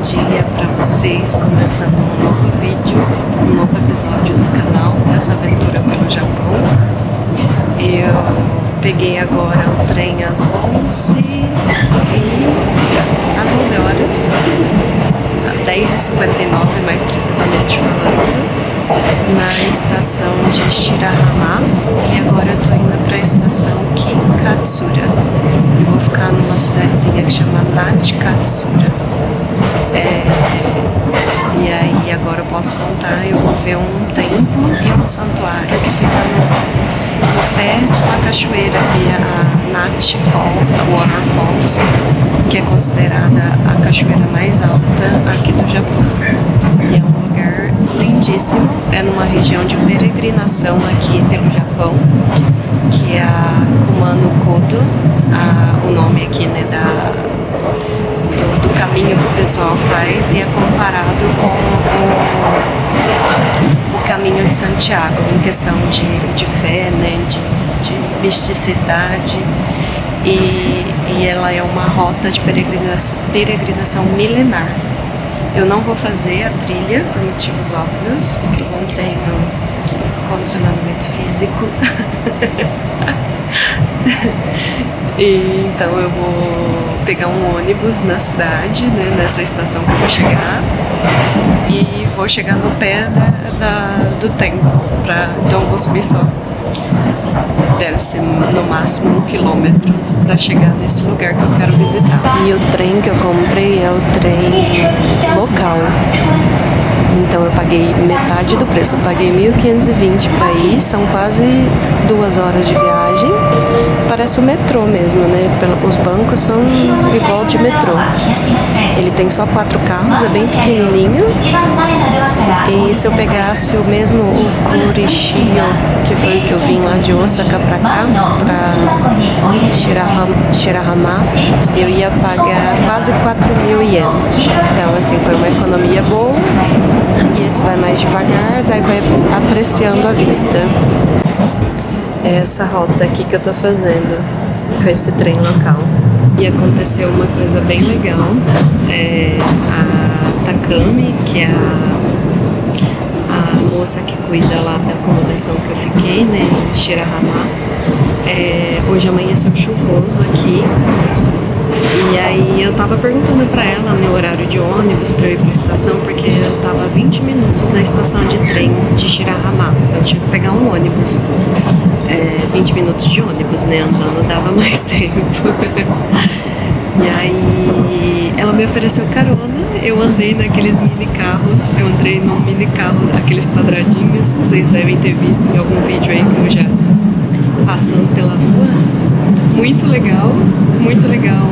dia para vocês, começando um novo vídeo, um novo episódio do canal dessa aventura pelo Japão. Eu peguei agora o trem às 11 horas, 10h59 mais precisamente falando, na estação de Shirahama, e agora eu tô indo para a estação Kinkatsura. Eu vou ficar numa cidadezinha que chama Nachikatsura. E aí agora eu posso contar, eu vou ver um templo e um santuário que fica no pé de uma cachoeira, que é a Nachi Waterfalls, que é considerada a cachoeira mais alta aqui do Japão. E é um lugar lindíssimo, é numa região de peregrinação aqui pelo Japão, que é a Kumano Kodo, o nome aqui, né, do caminho que o pessoal faz, e é comparado com o caminho de Santiago em questão de fé, né, de misticidade, e ela é uma rota de peregrinação milenar. Eu não vou fazer a trilha por motivos óbvios, porque eu não tenho condicionamento físico. E então eu vou pegar um ônibus na cidade, né, nessa estação que eu vou chegar, e vou chegar no pé do templo, então eu vou subir só. Deve ser no máximo 1 quilômetro para chegar nesse lugar que eu quero visitar. E o trem que eu comprei é o trem local. Então eu paguei metade do preço, eu paguei 1.520 para ir, são quase 2 horas de viagem. Parece o metrô mesmo, né? Os bancos são igual de metrô. Ele tem só 4 carros, é bem pequenininho. E se eu pegasse o mesmo Kurishio, que foi o que eu vim lá de Osaka pra cá, pra Shirahama, eu ia pagar quase 4.000 ien. Então assim, foi uma economia boa. E esse vai mais devagar, daí vai apreciando a vista. É essa rota aqui que eu tô fazendo com esse trem local. E aconteceu uma coisa bem legal. A Takami, que é a moça que cuida lá da acomodação que eu fiquei, né, em Shirahama, hoje amanheceu chuvoso aqui. E aí eu tava perguntando pra ela meu horário de ônibus pra eu ir pra estação, porque eu tava 20 minutos na estação de trem de Shirahama, então eu tinha que pegar um ônibus. 20 minutos de ônibus, né, andando dava mais tempo. E aí ela me ofereceu carona, eu andei naqueles mini carros, eu entrei num mini carro, aqueles quadradinhos, vocês devem ter visto em algum vídeo aí que eu já passando pela rua. Muito legal, muito legal.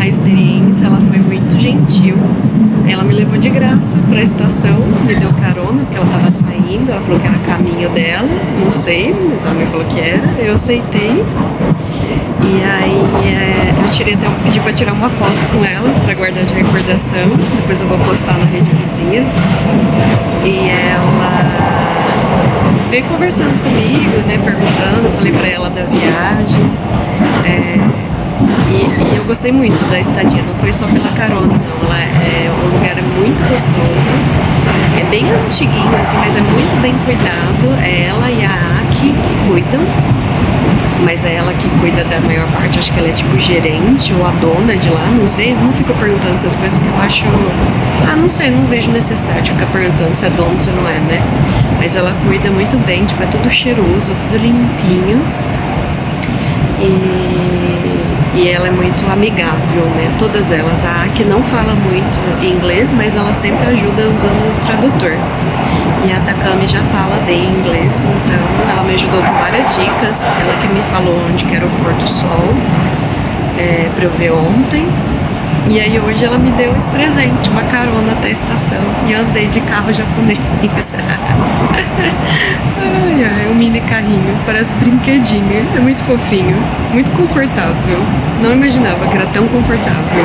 A experiência, ela foi muito gentil. Ela me levou de graça pra estação, me deu carona, porque ela tava saindo, ela falou que era caminho dela, não sei, mas ela me falou que era, eu aceitei. E aí eu pedi pra tirar uma foto com ela, pra guardar de recordação, depois eu vou postar na rede vizinha. E ela veio conversando comigo, né, perguntando, falei pra ela da viagem, e eu gostei muito da estadia, não foi só pela carona, não, o lugar é muito gostoso, é bem antiguinho assim, mas é muito bem cuidado, é ela e a Aki que cuidam, mas é ela que cuida da maior parte, acho que ela é tipo gerente ou a dona de lá, não sei, não fico perguntando essas coisas porque eu acho, não sei, não vejo necessidade de ficar perguntando se é dono ou se não é, né? Mas ela cuida muito bem, tipo, é tudo cheiroso, tudo limpinho. E ela é muito amigável, né? Todas elas. A Aki não fala muito inglês, mas ela sempre ajuda usando o tradutor. E a Takami já fala bem inglês, então ela me ajudou com várias dicas. Ela que me falou onde que era o pôr do sol, pra eu ver ontem. E aí hoje ela me deu esse presente, uma carona até a estação, e eu andei de carro japonês. Um mini carrinho, parece brinquedinho, é muito fofinho, muito confortável. Não imaginava que era tão confortável.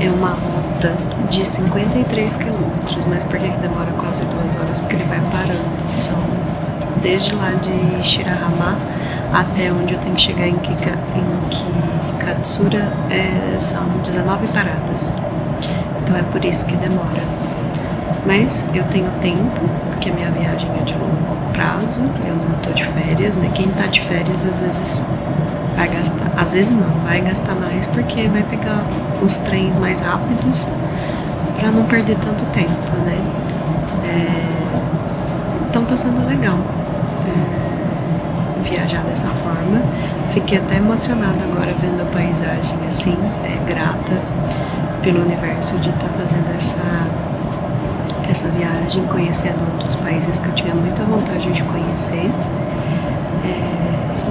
É uma rota de 53 quilômetros, mas por que demora quase 2 horas? Porque ele vai parando. São desde lá de Shirahama até onde eu tenho que chegar em Kikatsura, são 19 paradas. Então é por isso que demora. Mas eu tenho tempo, porque a minha viagem é de longo prazo, eu não tô de férias, né? Quem tá de férias às vezes vai gastar, às vezes não, vai gastar mais porque vai pegar os trens mais rápidos pra não perder tanto tempo, né? Então tá sendo legal viajar dessa forma. Fiquei até emocionada agora vendo a paisagem assim, grata pelo universo de estar fazendo essa viagem, conhecendo um dos países que eu tinha muita vontade de conhecer.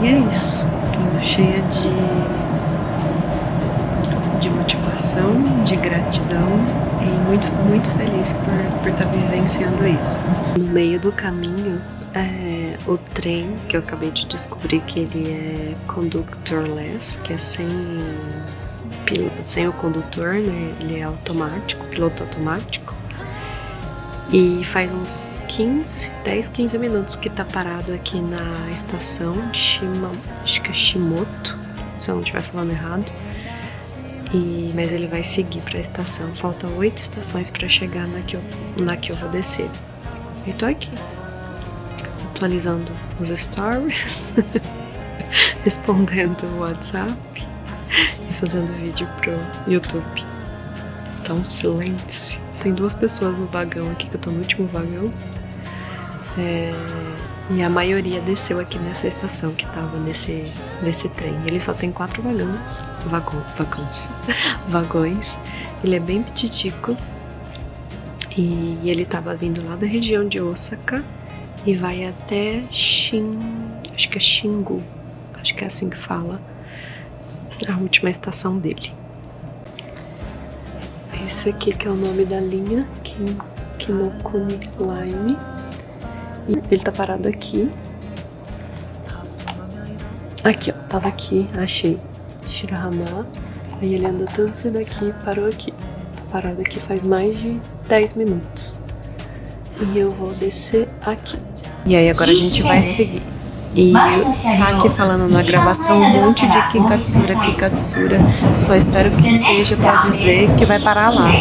E é isso, tô cheia de motivação, de gratidão e muito, muito feliz por estar vivenciando isso. No meio do caminho, o trem, que eu acabei de descobrir que ele é conductorless, que é sem o condutor, né? Ele é automático, piloto automático. E faz uns 10, 15 minutos que tá parado aqui na estação de acho que é Shimoto, se eu não estiver falando errado. Mas ele vai seguir pra estação. Faltam 8 estações pra chegar na que eu vou descer. E tô aqui, atualizando os stories, respondendo o WhatsApp e fazendo vídeo pro YouTube. Tá um silêncio. Tem 2 pessoas no vagão aqui, que eu tô no último vagão. E a maioria desceu aqui nessa estação que tava nesse trem. Ele só tem 4 vagões. Ele é bem petitico. E ele tava vindo lá da região de Osaka e vai até acho que é Shingu. Acho que é assim que fala. A última estação dele. Esse aqui que é o nome da linha, Kinokuni Line. E ele tá parado aqui. Aqui, ó. Tava aqui, achei. Shirahama. Aí ele andou tanto isso daqui e parou aqui. Tá parado aqui faz mais de 10 minutos. E eu vou descer aqui. E aí agora a gente vai seguir. E tá aqui falando na gravação um monte de Kikatsura. Só espero que seja pra dizer que vai parar lá.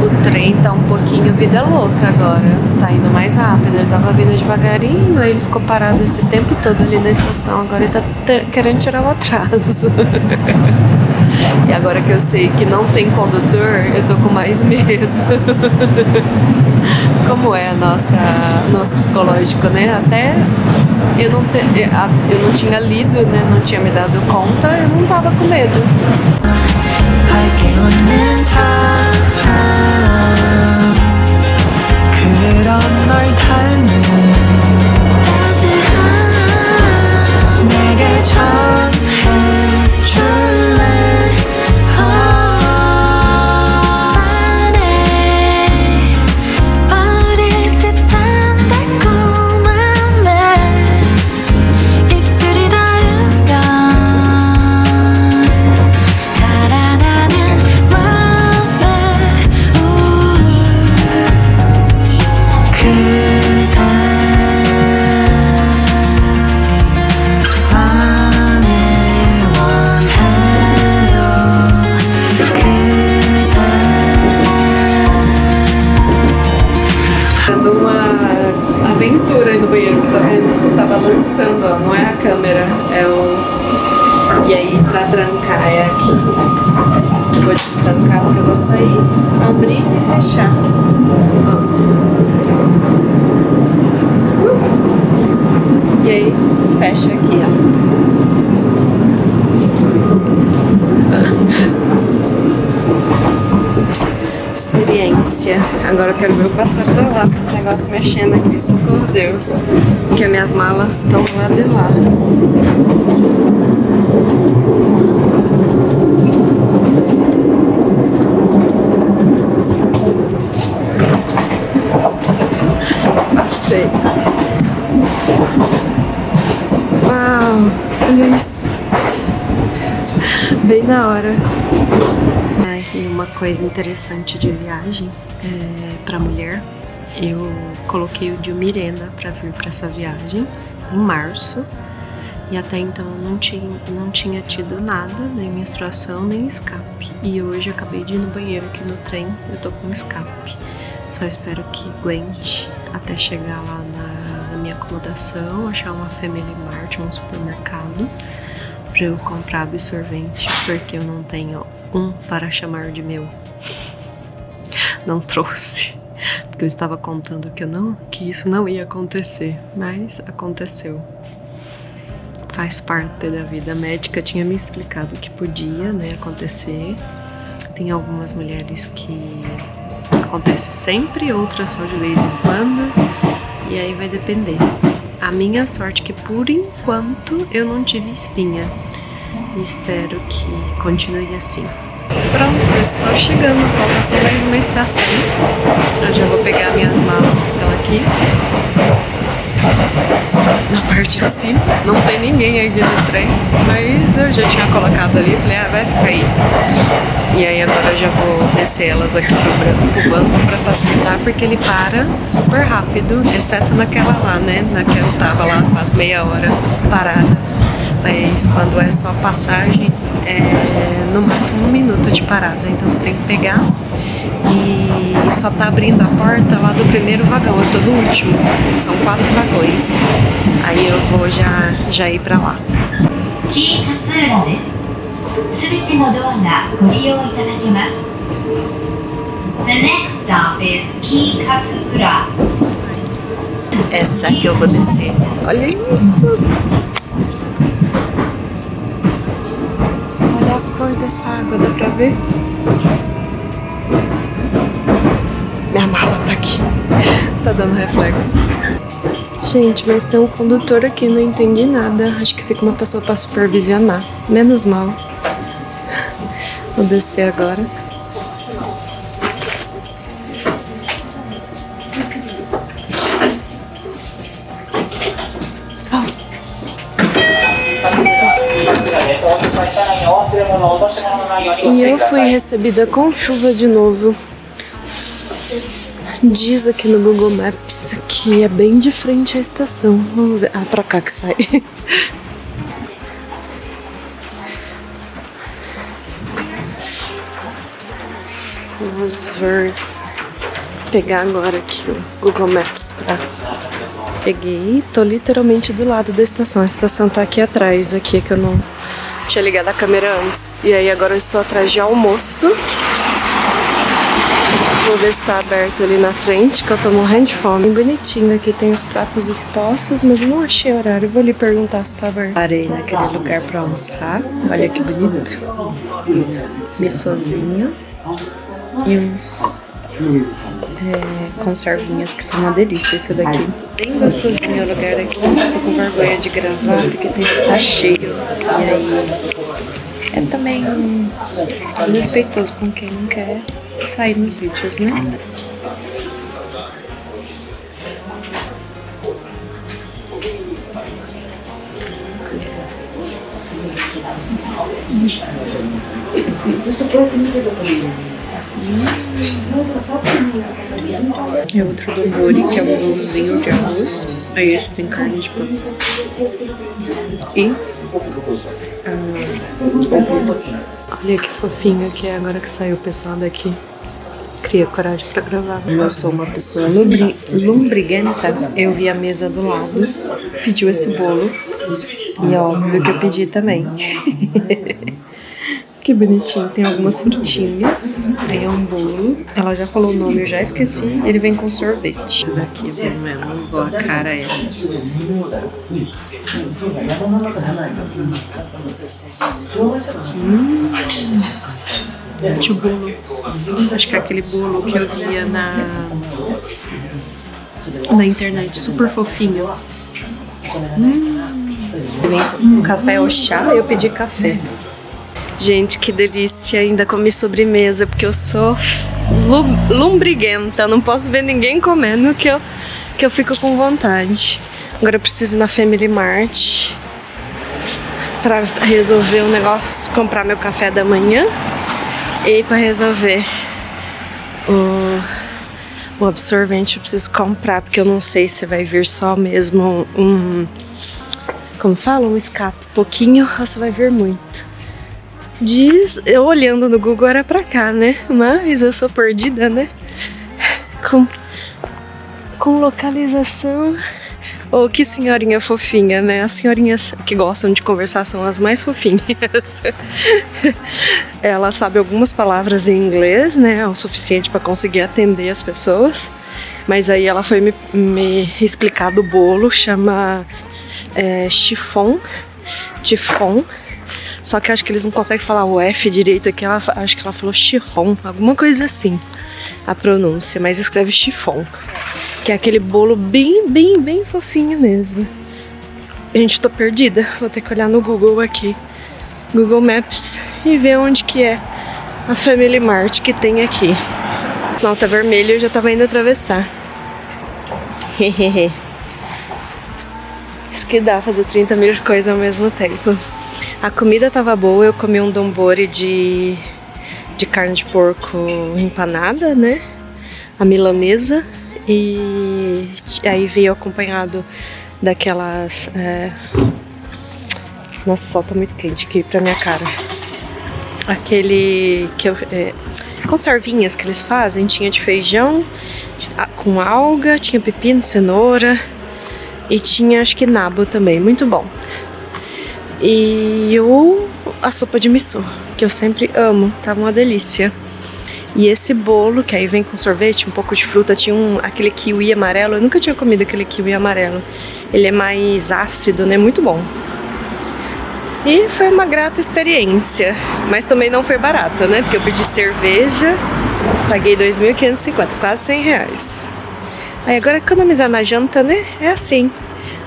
O trem tá um pouquinho vida louca agora. Tá indo mais rápido. Ele tava vindo devagarinho, aí ele ficou parado esse tempo todo ali na estação. Agora ele tá querendo tirar o atraso. E agora que eu sei que não tem condutor, eu tô com mais medo. Como é nosso psicológico, né? Até eu não tinha lido, né? Não tinha me dado conta, eu não tava com medo. Aventura aí no banheiro, que tá vendo? Tá balançando, ó. Não é a câmera, é o... E aí, pra trancar é aqui. Vou destrancar porque eu vou sair, abrir e fechar. E aí, fecha aqui, ó. Experiência. Agora eu quero ver eu passar pra lá, com esse negócio mexendo aqui, socorro Deus. Porque as minhas malas estão lá de lá. Passei. Uau, olha isso. Bem na hora. E uma coisa interessante de viagem para mulher, eu coloquei o Dilmirena para vir para essa viagem em março e até então não tinha tido nada, nem menstruação nem escape. E hoje eu acabei de ir no banheiro aqui no trem, eu tô com escape. Só espero que aguente até chegar lá na minha acomodação, achar uma Family Mart, um supermercado, pra eu comprar absorvente, porque eu não tenho um para chamar de meu. Não trouxe, porque eu estava contando que isso não ia acontecer, mas aconteceu. Faz parte da vida. A médica tinha me explicado que podia, né, acontecer. Tem algumas mulheres que acontece sempre, outras só de vez em quando, e aí vai depender. A minha sorte é que por enquanto eu não tive espinha. E espero que continue assim. Pronto, estou chegando, falta só mais uma estação. Eu já vou pegar minhas malas que estão aqui. Na parte de cima, não tem ninguém aqui no trem, mas eu já tinha colocado ali, falei, vai ficar aí. E aí agora eu já vou descer elas aqui pro banco pra facilitar, porque ele para super rápido, exceto naquela lá, né, naquela eu tava lá quase meia hora parada. Mas quando é só passagem, é no máximo 1 minuto de parada, então você tem que pegar e só tá abrindo a porta lá do primeiro vagão, eu tô no último, são 4 vagões, aí eu vou já ir pra lá. The next stop is Kikatsukura. Essa que eu vou descer. Olha isso! Olha a cor dessa água, dá pra ver? Minha mala tá aqui. Tá dando reflexo. Gente, mas tem um condutor aqui, não entendi nada. Acho que fica uma pessoa pra supervisionar. Menos mal. Vou descer agora. E eu fui recebida com chuva de novo. Diz aqui no Google Maps que é bem de frente à estação. Vamos ver. Ah, pra cá que sai. Vamos ver. Pegar agora aqui o Google Maps pra... Peguei, tô literalmente do lado da estação. A estação tá aqui atrás, aqui que eu não tinha ligado a câmera antes. E aí agora eu estou atrás de almoço. Vou ver se tá aberto ali na frente, que eu tô morrendo de fome. Bonitinho, aqui tem os pratos expostos, mas eu não achei horário. Vou lhe perguntar se tá aberto. Parei naquele lugar pra almoçar. Olha que bonito. Missozinho. E uns conservinhas que são uma delícia. Esse daqui. Bem gostosinho o lugar aqui. Tô com vergonha de gravar porque tá cheio. E aí é também respeitoso com quem não quer sair nos vídeos, né? É outro do Mori, que é um bolzinho de arroz. Aí esse tem carne de porco. E olha que fofinho que é agora que saiu o pessoal daqui. Cria coragem pra gravar. Eu sou uma pessoa lombriguenta. Eu vi a mesa do lado, pediu esse bolo. E é óbvio que eu pedi também. Que bonitinho. Tem algumas frutinhas. Aí é um bolo. Ela já falou o nome, eu já esqueci. Ele vem com sorvete. Daqui, pelo menos, igual a cara é. Deixa o bolo. Acho que é aquele bolo que eu via na internet. Super fofinho. Vem café ou chá? Eu pedi café. Gente, que delícia. Ainda comi sobremesa, porque eu sou lombriguenta. Não posso ver ninguém comendo que eu fico com vontade. Agora eu preciso ir na Family Mart pra resolver um negócio, comprar meu café da manhã. E para resolver o absorvente eu preciso comprar, porque eu não sei se vai vir só mesmo como fala, um escape pouquinho ou se vai vir muito. Eu olhando no Google era pra cá, né? Mas eu sou perdida, né? Com localização. Oh, que senhorinha fofinha, né? As senhorinhas que gostam de conversar são as mais fofinhas. Ela sabe algumas palavras em inglês, né? O suficiente para conseguir atender as pessoas. Mas aí ela foi me explicar do bolo, chama chiffon. Só que acho que eles não conseguem falar o F direito aqui. Acho que ela falou chiffon, alguma coisa assim, a pronúncia. Mas escreve chiffon. Que é aquele bolo bem fofinho mesmo. Gente, tô perdida. Vou ter que olhar no Google aqui. Google Maps. E ver onde que é a Family Mart que tem aqui. Não, tá vermelho, eu já tava indo atravessar. Hehehe. Isso que dá, fazer 30 mil coisas ao mesmo tempo. A comida tava boa, eu comi um donbori de carne de porco empanada, né? A milanesa. E aí veio acompanhado daquelas... Nossa, o sol tá muito quente aqui pra minha cara. Aquele... conservinhas que eles fazem. Tinha de feijão com alga, tinha pepino, cenoura. E tinha, acho que nabo também, muito bom. E a sopa de miso, que eu sempre amo, tava uma delícia. E esse bolo, que aí vem com sorvete, um pouco de fruta, tinha aquele kiwi amarelo. Eu nunca tinha comido aquele kiwi amarelo. Ele é mais ácido, né? Muito bom. E foi uma grata experiência. Mas também não foi barata, né? Porque eu pedi cerveja, paguei 2.550, quase 100 reais. Aí agora economizar na janta, né? É assim.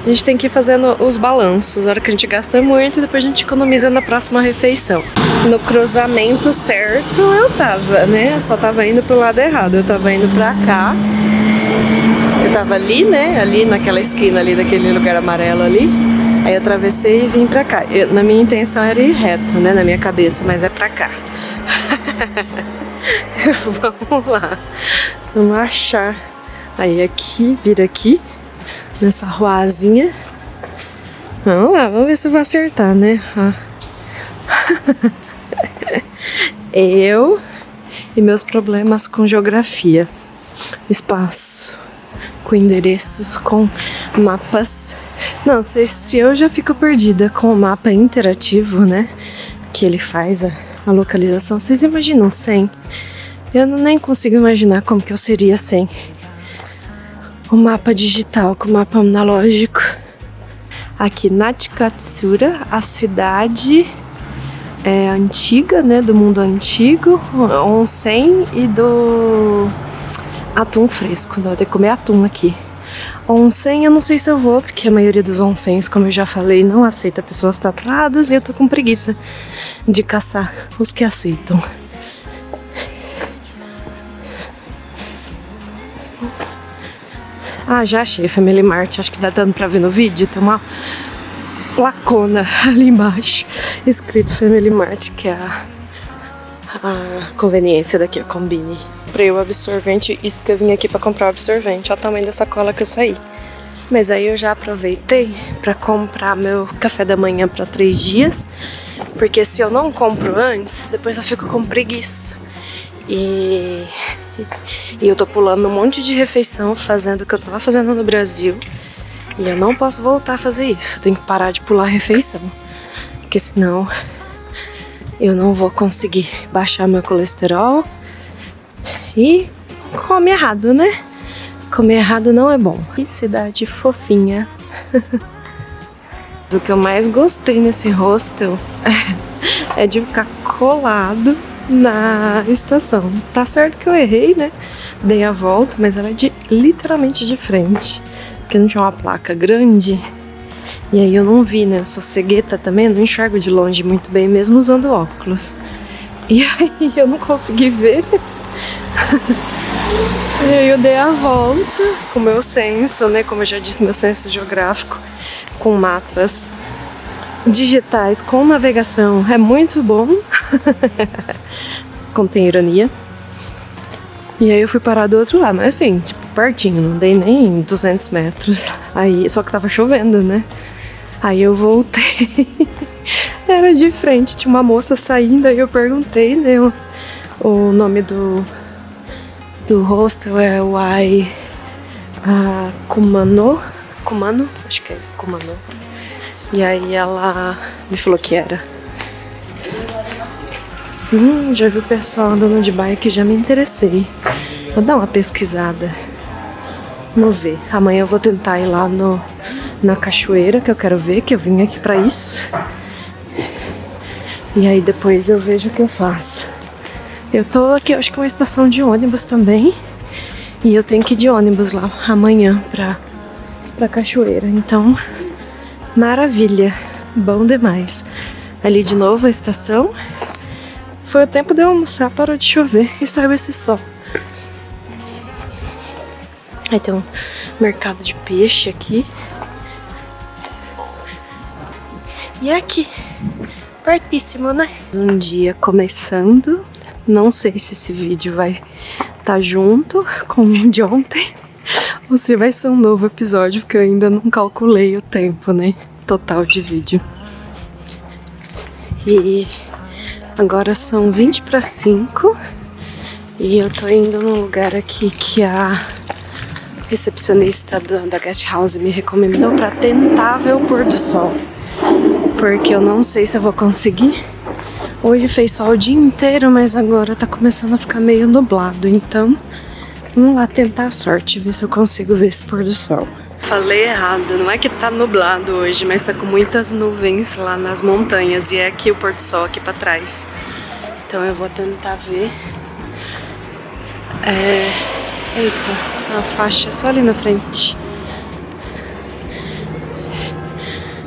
A gente tem que ir fazendo os balanços. Na hora que a gente gasta muito, depois a gente economiza na próxima refeição. No cruzamento certo eu tava, né? Eu só tava indo pro lado errado. Eu tava indo pra cá. Eu tava ali, né? Ali naquela esquina ali, daquele lugar amarelo ali. Aí eu atravessei e vim pra cá. Na minha intenção era ir reto, né? Na minha cabeça, mas é pra cá. Vamos lá. Vamos achar. Aí aqui, vira aqui. Nessa ruazinha. Vamos lá, vamos ver se eu vou acertar, né? Eu e meus problemas com geografia. Espaço. Com endereços, com mapas. Não sei se eu já fico perdida com o mapa interativo, né? Que ele faz a localização. Vocês imaginam sem? Eu nem consigo imaginar como que eu seria sem o mapa digital, com o mapa analógico. Aqui, Nachikatsura, a cidade antiga, né, do mundo antigo, onsen e do atum fresco. Vou ter que comer atum aqui. Onsen eu não sei se eu vou, porque a maioria dos onsens, como eu já falei, não aceita pessoas tatuadas e eu tô com preguiça de caçar os que aceitam. Ah, já achei, Family Mart, acho que tá dando pra ver no vídeo, tem uma placona ali embaixo, escrito Family Mart, que é a conveniência daqui, a Combini. Comprei o absorvente, isso porque eu vim aqui pra comprar o absorvente, olha o tamanho dessa cola que eu saí. Mas aí eu já aproveitei pra comprar meu café da manhã pra 3 dias, porque se eu não compro antes, depois eu fico com preguiça. E eu tô pulando um monte de refeição, fazendo o que eu tava fazendo no Brasil. E eu não posso voltar a fazer isso. Eu tenho que parar de pular a refeição. Porque senão eu não vou conseguir baixar meu colesterol. E come errado, né? Comer errado não é bom. Que cidade fofinha. O que eu mais gostei nesse hostel é de ficar colado na estação. Tá certo que eu errei, né? Dei a volta, mas ela é literalmente de frente. Porque não tinha uma placa grande. E aí eu não vi, né? Eu sou cegueta também, eu não enxergo de longe muito bem, mesmo usando óculos. E aí eu não consegui ver. E aí eu dei a volta com o meu senso, né? Como eu já disse, meu senso geográfico, com mapas digitais, com navegação, é muito bom. contém ironia. E aí eu fui parar do outro lado, mas assim, tipo, pertinho, não dei nem 200 metros. Aí, só que tava chovendo, né? Aí eu voltei. Era de frente, tinha uma moça saindo, aí eu perguntei, né? O nome do hostel é Kumano, acho que é isso, Kumano. E aí ela me falou que era. Já vi o pessoal andando de bike, já me interessei. Vou dar uma pesquisada. Vamos ver. Amanhã eu vou tentar ir lá na cachoeira, que eu quero ver, que eu vim aqui pra isso. E aí depois eu vejo o que eu faço. Eu tô aqui, acho que é uma estação de ônibus também. E eu tenho que ir de ônibus lá amanhã pra cachoeira. Então, maravilha. Bom demais. Ali de novo a estação. Foi o tempo de eu almoçar, parou de chover e saiu esse sol. Aí tem um mercado de peixe aqui. E é aqui, pertíssimo, né? Um dia começando. Não sei se esse vídeo vai estar junto com o de ontem ou se vai ser um novo episódio, porque eu ainda não calculei o tempo, né? Total de vídeo. E agora são 20 para 5 e eu tô indo num lugar aqui que a recepcionista da guest house me recomendou para tentar ver o pôr do sol, porque eu não sei se eu vou conseguir. Hoje fez sol o dia inteiro, mas agora tá começando a ficar meio nublado, então vamos lá tentar a sorte, ver se eu consigo ver esse pôr do sol. Falei errado, não é que tá nublado hoje, mas tá com muitas nuvens lá nas montanhas e é aqui o pôr do sol, aqui pra trás. Então eu vou tentar ver. Eita, a faixa só ali na frente.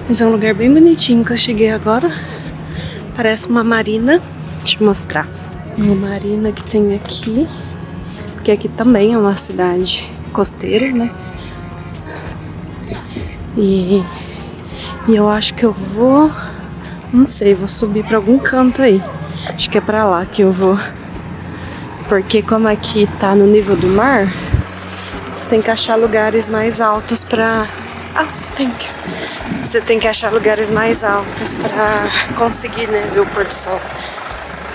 Mas é um lugar bem bonitinho que eu cheguei agora. Parece uma marina. Deixa eu mostrar. Uma marina que tem aqui. Porque aqui também é uma cidade costeira, né? E eu acho que eu vou... Não sei, vou subir pra algum canto aí. Acho que é pra lá que eu vou. Porque como aqui tá no nível do mar, você tem que achar lugares mais altos pra... Você tem que achar lugares mais altos pra conseguir, né, ver o pôr do sol.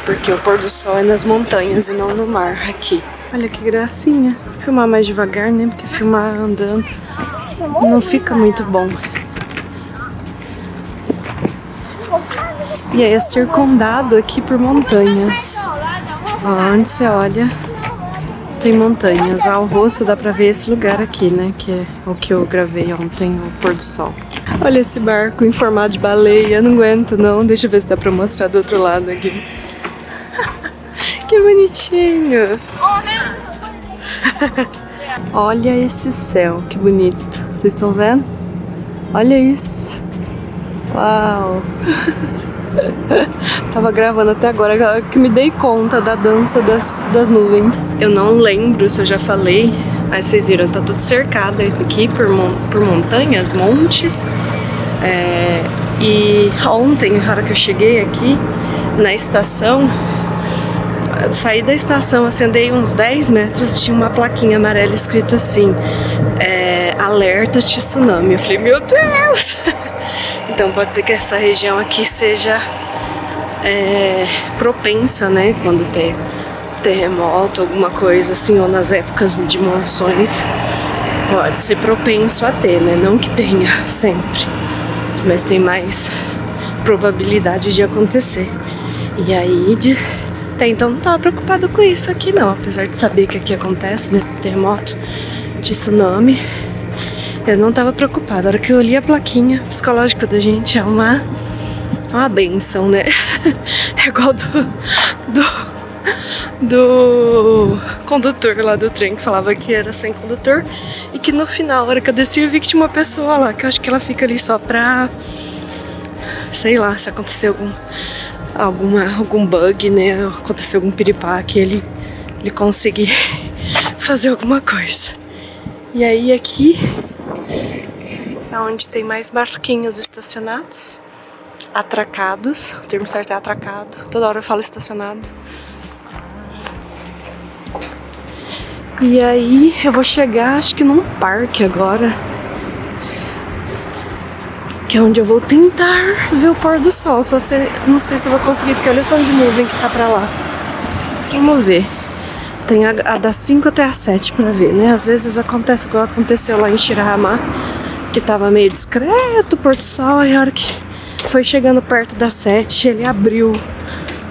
Porque o pôr do sol é nas montanhas e não no mar aqui. Olha que gracinha. Vou filmar mais devagar, né? Porque filmar andando não fica muito bom. E aí é circundado aqui por montanhas. Ó, onde você olha, tem montanhas. Ao rosto dá pra ver esse lugar aqui, né? Que é o que eu gravei ontem, o pôr do sol. Olha esse barco em formato de baleia. Não aguento, não. Deixa eu ver se dá pra mostrar do outro lado aqui. Que bonitinho. Olha esse céu, que bonito. Vocês estão vendo? Olha isso. Uau. Tava gravando até agora que me dei conta da dança das nuvens. Eu não lembro se eu já falei, mas vocês viram, tá tudo cercado aqui por montanhas, montes. E ontem, na hora que eu cheguei aqui na estação, eu saí da estação, assim, andei uns 10 metros, tinha uma plaquinha amarela escrito assim, alerta de tsunami. Eu falei, meu Deus! Então pode ser que essa região aqui seja propensa, né, quando tem terremoto, alguma coisa assim, ou nas épocas de monções, pode ser propenso a ter, né, não que tenha sempre, mas tem mais probabilidade de acontecer. E aí, até então não tava preocupado com isso aqui não, apesar de saber que aqui acontece, né, terremoto, tsunami, eu não tava preocupada. A hora que eu li a plaquinha, o psicológico da gente é uma benção, né? É igual do condutor lá do trem, que falava que era sem condutor, e que no final, a hora que eu desci, eu vi que tinha uma pessoa lá, que eu acho que ela fica ali só pra, sei lá, se acontecer algum bug, né, acontecer algum piripaque, ele conseguir fazer alguma coisa. E aí aqui é onde tem mais barquinhos estacionados, atracados, o termo certo é atracado, toda hora eu falo estacionado. E aí eu vou chegar, acho que num parque agora, que é onde eu vou tentar ver o pôr do sol. Só não sei se eu vou conseguir, porque olha o tanto de nuvem que tá pra lá. Vamos ver. Tem a das 5 até as 7 pra ver, né? Às vezes acontece igual aconteceu lá em Shirahama, que tava meio discreto o pôr do sol, e a hora que foi chegando perto das 7, ele abriu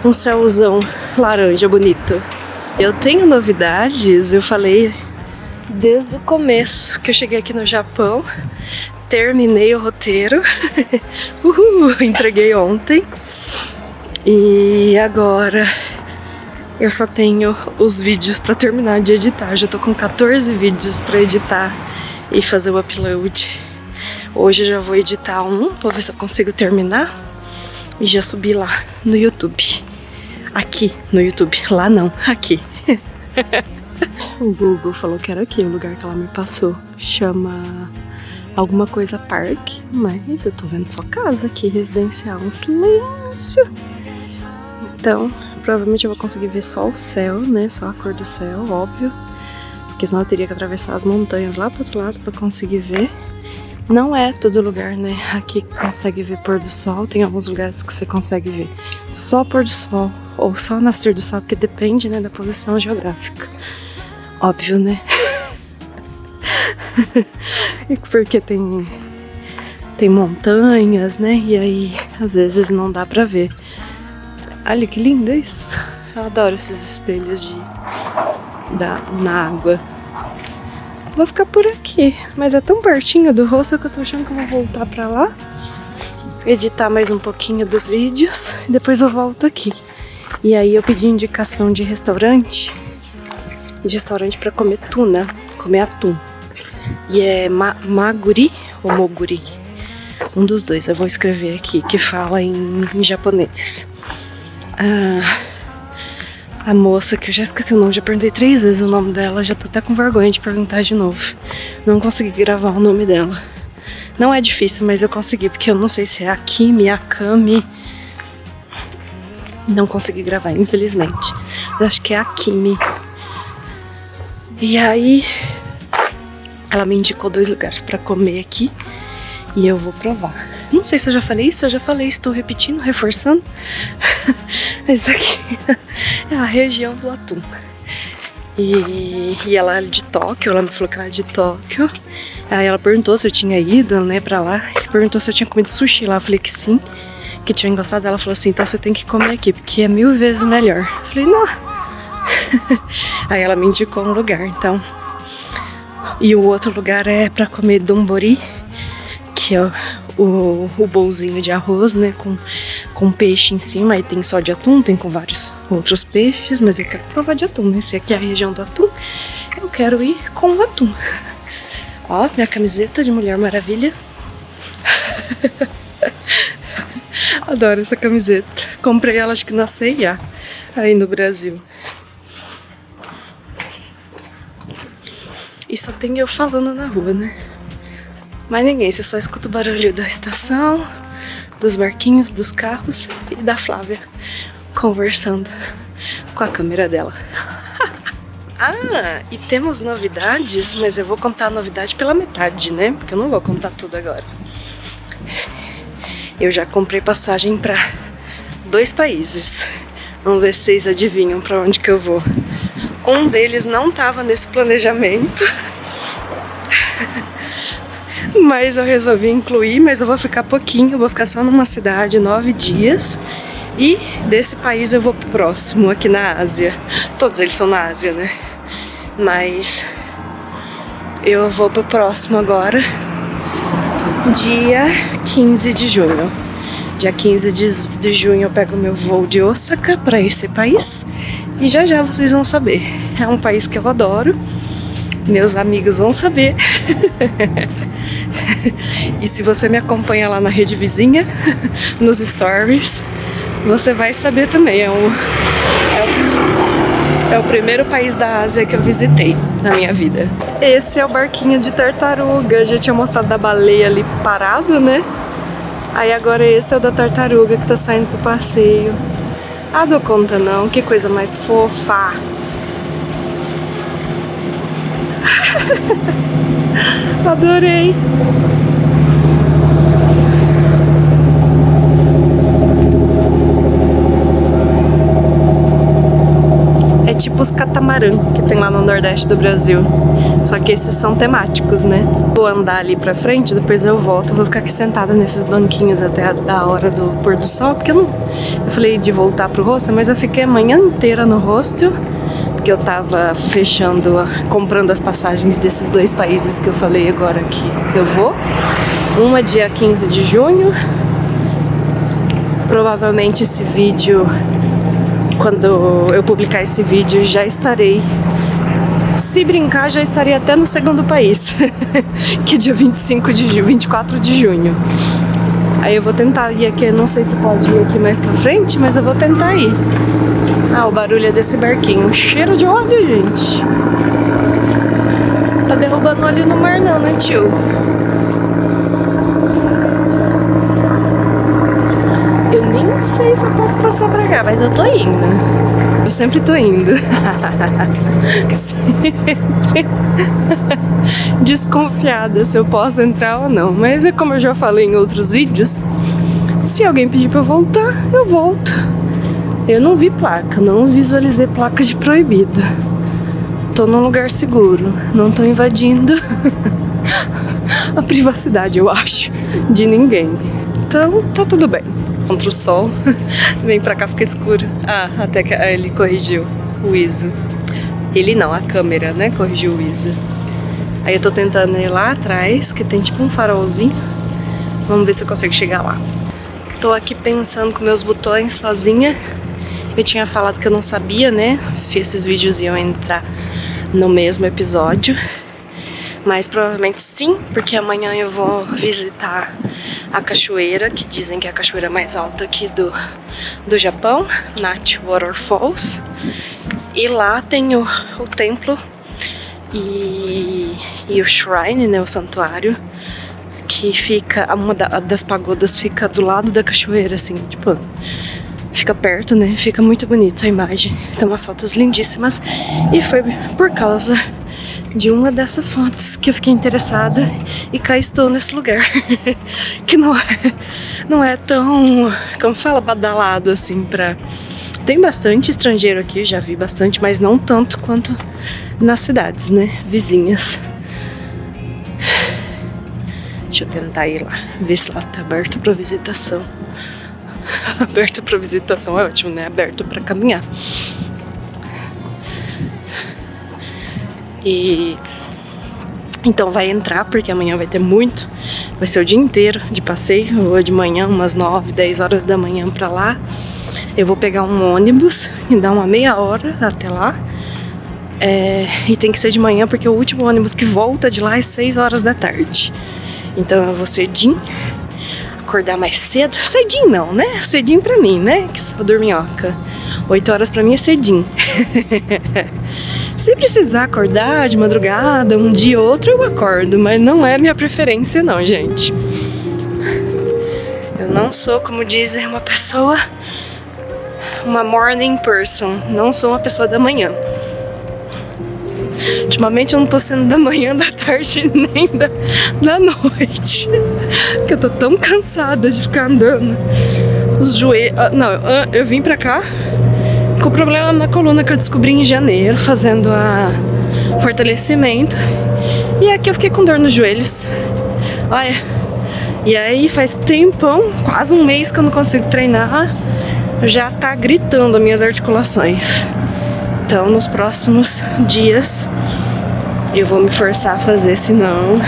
um céuzão laranja bonito. Eu tenho novidades, eu falei desde o começo que eu cheguei aqui no Japão. Terminei o roteiro. Entreguei ontem. E agora eu só tenho os vídeos pra terminar de editar. Já tô com 14 vídeos pra editar e fazer o upload. Hoje eu já vou editar um, vou ver se eu consigo terminar e já subir lá no YouTube. Aqui no YouTube, lá não, aqui. O Google falou que era aqui o lugar que ela me passou. Chama alguma coisa parque, mas eu tô vendo só casa aqui, residencial, um silêncio. Então, provavelmente eu vou conseguir ver só o céu, né? Só a cor do céu, óbvio. Porque senão eu teria que atravessar as montanhas lá pro outro lado pra conseguir ver. Não é todo lugar, né? Aqui consegue ver pôr do sol. Tem alguns lugares que você consegue ver só pôr do sol ou só nascer do sol, porque depende, né, da posição geográfica. Óbvio, né? Porque tem montanhas, né? E aí às vezes não dá pra ver. Olha que lindo isso. Eu adoro esses espelhos na água. Vou ficar por aqui, mas é tão pertinho do rosto que eu tô achando que eu vou voltar pra lá, editar mais um pouquinho dos vídeos e depois eu volto aqui. E aí eu pedi indicação de restaurante pra comer tuna, comer atum. E é maguri ou moguri? Um dos dois, eu vou escrever aqui, que fala em japonês. A moça, que eu já esqueci o nome, já perguntei 3 vezes o nome dela, já tô até com vergonha de perguntar de novo. Não consegui gravar o nome dela. Não é difícil, mas eu consegui, porque eu não sei se é Akimi, Akami. Não consegui gravar, infelizmente. Mas acho que é Akimi. E aí, ela me indicou 2 lugares pra comer aqui e eu vou provar. Não sei se eu já falei isso, eu já falei, estou repetindo, reforçando. Mas aqui é a região do atum. E ela é de Tóquio, ela me falou que ela é de Tóquio. Aí ela perguntou se eu tinha ido, né, pra lá. Perguntou se eu tinha comido sushi lá, eu falei que sim, que tinha gostado. Ela falou assim, então você tem que comer aqui, porque é 1000 vezes melhor. Eu falei, não. Aí ela me indicou um lugar, então. E o outro lugar é pra comer donbori, que é o bolzinho de arroz, né, com peixe em cima. Aí tem só de atum, tem com vários outros peixes, mas eu quero provar de atum, né? Se aqui é a região do atum, eu quero ir com o atum. Ó, minha camiseta de Mulher Maravilha. Adoro essa camiseta. Comprei ela, acho que na C&A, aí no Brasil. E só tem eu falando na rua, né? Mas ninguém, você só escuta o barulho da estação, dos barquinhos, dos carros e da Flávia conversando com a câmera dela. Ah, e temos novidades, mas eu vou contar a novidade pela metade, né? Porque eu não vou contar tudo agora. Eu já comprei passagem para 2 países. Vamos ver se vocês adivinham para onde que eu vou. Um deles não estava nesse planejamento. Mas eu resolvi incluir, mas eu vou ficar pouquinho, eu vou ficar só numa cidade, 9 dias. E desse país eu vou pro próximo, aqui na Ásia. Todos eles são na Ásia, né? Mas eu vou pro próximo agora, dia 15 de junho. Dia 15 de junho eu pego meu voo de Osaka para esse país. E já já vocês vão saber. É um país que eu adoro. Meus amigos vão saber. E se você me acompanha lá na rede vizinha, nos stories, você vai saber também. É o primeiro país da Ásia que eu visitei na minha vida. Esse é o barquinho de tartaruga. Eu já tinha mostrado da baleia ali parado, né? Aí agora esse é o da tartaruga que tá saindo pro passeio. Ah, dou conta não, que coisa mais fofa. Adorei. É tipo os catamarã que tem lá no Nordeste do Brasil. Só que esses são temáticos, né? Vou andar ali pra frente, depois eu volto. Vou ficar aqui sentada nesses banquinhos até a hora do pôr do sol. Porque eu falei de voltar pro hostel, mas eu fiquei a manhã inteira no hostel. Porque eu tava comprando as passagens desses 2 países que eu falei agora que eu vou. Uma dia 15 de junho. Provavelmente esse vídeo, quando eu publicar esse vídeo, já estarei. Se brincar, já estarei até no segundo país, que é dia 24 de junho. Aí eu vou tentar ir aqui, não sei se pode ir aqui mais pra frente, mas eu vou tentar ir. Ah, o barulho é desse barquinho. Cheiro de óleo, gente. Tá derrubando óleo no mar não, né, tio? Eu nem sei se eu posso passar pra cá, mas eu tô indo. Eu sempre tô indo. Desconfiada se eu posso entrar ou não. Mas é como eu já falei em outros vídeos, se alguém pedir pra eu voltar, eu volto. Eu não vi placa, não visualizei placa de proibido. Tô num lugar seguro, não tô invadindo a privacidade, eu acho, de ninguém. Então, tá tudo bem. Contra o sol, vem pra cá, fica escuro. Ah, até que ele corrigiu o ISO. Ele não, a câmera, né, corrigiu o ISO. Aí eu tô tentando ir lá atrás, que tem tipo um farolzinho. Vamos ver se eu consigo chegar lá. Tô aqui pensando com meus botões sozinha. Eu tinha falado que eu não sabia, né, se esses vídeos iam entrar no mesmo episódio. Mas provavelmente sim, porque amanhã eu vou visitar a cachoeira, que dizem que é a cachoeira mais alta aqui do Japão, Nachi Waterfalls. E lá tem o templo e o shrine, né, o santuário, que fica, uma das pagodas fica do lado da cachoeira, assim, tipo, fica perto, né, fica muito bonito a imagem. Tem umas fotos lindíssimas e foi por causa de uma dessas fotos que eu fiquei interessada e cá estou nesse lugar que não é tão, como fala, badalado assim pra... Tem bastante estrangeiro aqui, já vi bastante, mas não tanto quanto nas cidades, né, vizinhas. Deixa eu tentar ir lá, ver se lá tá aberto pra visitação. Aberto pra visitação é ótimo, né, aberto pra caminhar. E então vai entrar, porque amanhã vai ter muito. Vai ser o dia inteiro de passeio. Eu vou de manhã, umas 9, 10 horas da manhã pra lá. Eu vou pegar um ônibus e dar uma meia hora até lá. E tem que ser de manhã, porque o último ônibus que volta de lá é 6 horas da tarde. Então eu vou cedinho, acordar mais cedo. Cedinho não, né? Cedinho pra mim, né? Que sou dorminhoca. 8 horas pra mim é cedinho. Se precisar acordar de madrugada, um dia ou outro eu acordo, mas não é minha preferência não, gente. Eu não sou, como dizem, uma morning person. Não sou uma pessoa da manhã. Ultimamente eu não tô sendo da manhã, da tarde, nem da noite. Porque eu tô tão cansada de ficar andando. Os joelhos... Não, eu vim pra cá com problema na coluna que eu descobri em janeiro, fazendo fortalecimento. E aqui eu fiquei com dor nos joelhos. Olha. E aí faz tempão, quase um mês que eu não consigo treinar. Já tá gritando as minhas articulações. Então nos próximos dias eu vou me forçar a fazer, senão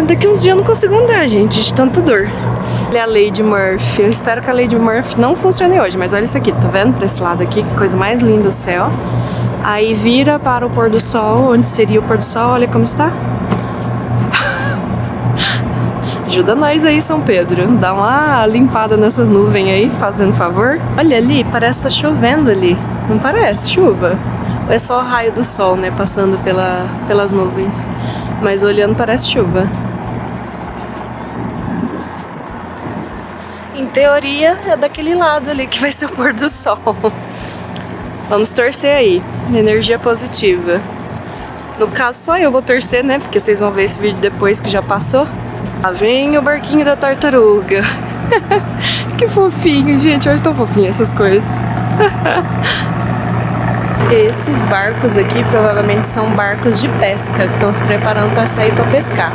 daqui uns dias eu não consigo andar, gente, de tanta dor. Olha a Lady Murphy. Eu espero que a Lady Murphy não funcione hoje, mas olha isso aqui, tá vendo? Pra esse lado aqui, que coisa mais linda o céu. Aí vira para o pôr do sol, onde seria o pôr do sol, olha como está. Ajuda nós aí, São Pedro. Dá uma limpada nessas nuvens aí, fazendo favor. Olha ali, parece que tá chovendo ali. Não parece chuva? É só o raio do sol, né, passando pelas nuvens. Mas olhando parece chuva. Em teoria, é daquele lado ali que vai ser o pôr do sol. Vamos torcer aí. Energia positiva. No caso, só eu vou torcer, né? Porque vocês vão ver esse vídeo depois que já passou. Lá vem o barquinho da tartaruga. Que fofinho, gente. Eu acho tão fofinho essas coisas. Esses barcos aqui provavelmente são barcos de pesca que estão se preparando para sair para pescar.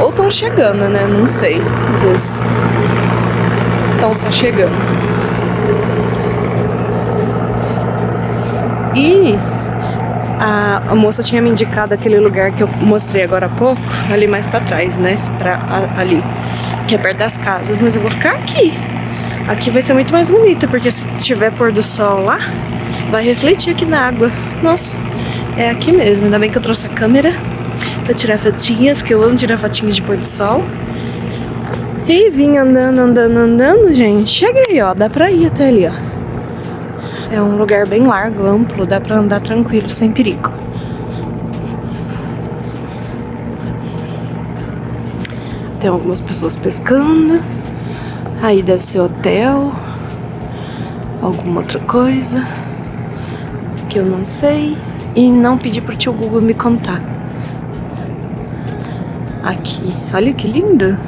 Ou estão chegando, né? Não sei. Às vezes estão só chegando. E a moça tinha me indicado aquele lugar que eu mostrei agora há pouco, ali mais para trás, né? Ali, que é perto das casas. Mas eu vou ficar aqui. Aqui vai ser muito mais bonito, porque se tiver pôr do sol lá, vai refletir aqui na água. Nossa, é aqui mesmo. Ainda bem que eu trouxe a câmera pra tirar fotinhas, que eu amo tirar fotinhas de pôr do sol. E vim andando, gente. Cheguei, ó. Dá pra ir até ali, ó. É um lugar bem largo, amplo. Dá pra andar tranquilo, sem perigo. Tem algumas pessoas pescando. Aí deve ser hotel, alguma outra coisa que eu não sei. E não pedi pro tio Google me contar. Aqui, olha que lindo.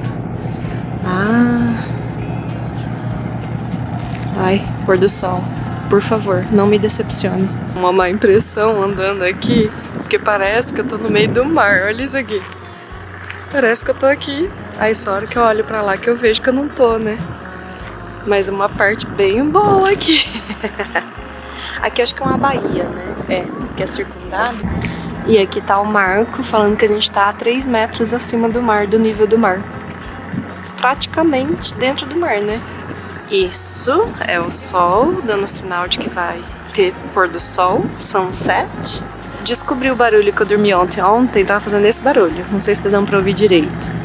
Ai, pôr do sol. Por favor, não me decepcione. Uma má impressão andando aqui, porque parece que eu tô no meio do mar. Olha isso aqui. Parece que eu tô aqui. Aí só a hora que eu olho pra lá que eu vejo que eu não tô, né? Mas uma parte bem boa aqui. Aqui acho que é uma baía, né? É, que é circundado. E aqui tá o marco falando que a gente tá a 3 metros acima do mar, do nível do mar. Praticamente dentro do mar, né? Isso é o sol dando sinal de que vai ter pôr do sol, sunset. Descobri o barulho que eu dormi ontem. Ontem tava fazendo esse barulho. Não sei se tá dando pra ouvir direito.